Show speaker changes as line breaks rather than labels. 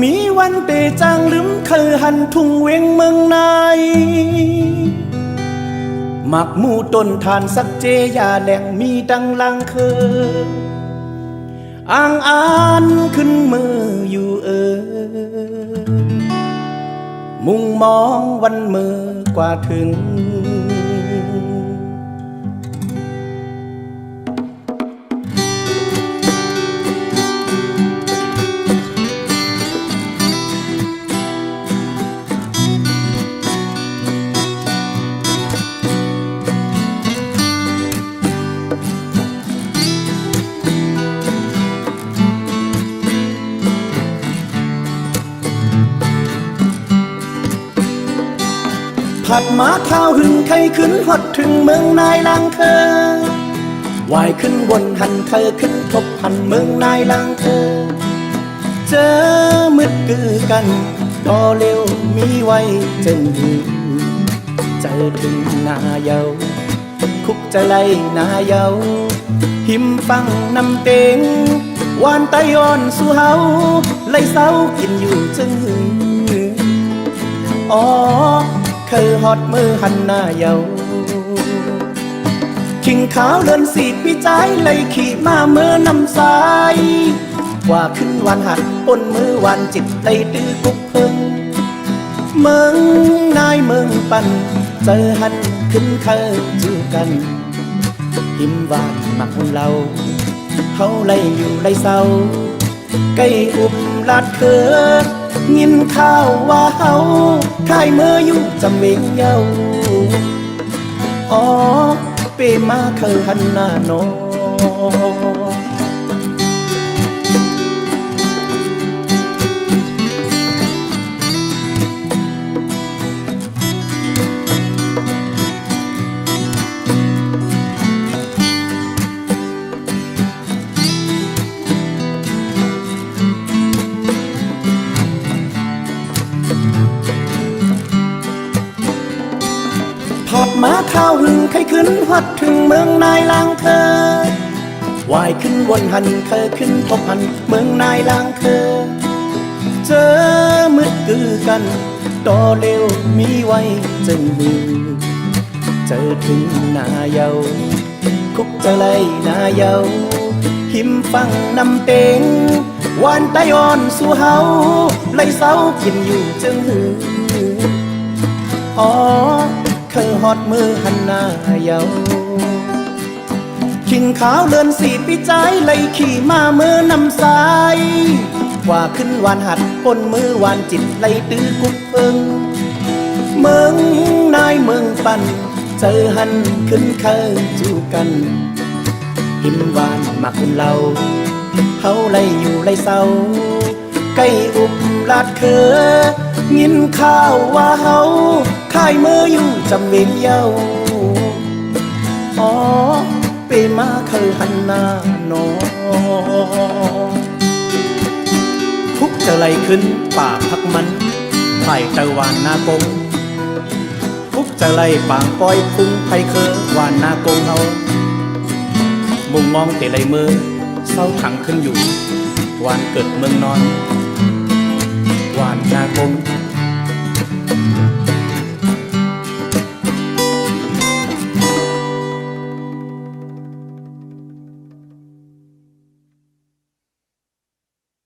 มีวันเตจางลืมเคยหันทุ่งเวงเมืองนายหมักหมูต้นทานสักเจยาแดงมีดังลังเคยอ่างอ่านขึ้นมืออยู่มุ่งมองวันมือกว่าถึงผัดหมาข้าวหึงไข่ขึ้นฮอดถึงเมืองนายลังเคอวายขึ้นบนหันเคอขึ้นทบหันเมืองนายลังเคอเจอมืดกือกันต่อเร็วมีไว้จึงหือเจอถึงนาเยาคุกจะไล่นาเยาหิมฟังนำเต็งวานตะย้อนสู่เฮาไล่เศร้ากินอยู่จึงหืออ๋อเคยฮอดมือหันหน้าเยาขิงขาวเดินสีปีใจไล่ขี่มาเมื่อนำสายว่าขึ้นวันหัดปนมือวันจิตไล่ตื้อกุกเพิ่งเมืองนายเมืองปันเจอหันขึ้นเคยจูกันหิมวานมักเราเขาไล่อยู่ไล่เศร้าใกล้อุบลาดเคือยินข่าวว่าเฮาขายเมื่ออยู่จำเวงเยาอ๋อเปมาเคยหันหน้าโนผัดหมาข้าวหึงไข่ขึ้นฮอดถึงเมืองนายลางเคอวายขึ้นวนหันเคอขึ้นทบหันเมืองนายลางเคอเจอมืดกือกันต่อเร็วมีไว้จึงหือเจอถึงนาเยาคุกจะไล่นาเยาหิมฟังนำเต็งวานตะย้อนสู่เฮาไล่เศร้ากินอยู่จึงหืออ๋อเคยฮอดมือหันหน้าเยาขิงขาวเลินสีปีใจไล่ขี่มาเมื่อนำสายว่าขึ้นวานหัดปนมือวานจิตไล่ตื้อกุกเอิงเมืองนายเมืองปันเจอหันขึ้นเคยจูกันหิมวานมักเราเขาไล่อยู่ไล่เศร้าใกล้อุบลาดเคอยินข่าวว่าเฮาขายเมื่ออยู่จำเวงเยาอ๋อเปมาเคยหันหน้าโนคุกจะไล่ขึ้นป่าพักมันไผ่ตะวันนากงคุกจะไล่ปางปอยพุ่งไผ่เคอวานนากงเฮามุมมองเตะไหลมือเศร้าขังขึ้นอยู่วานเกิดเมืองนอนวานนากง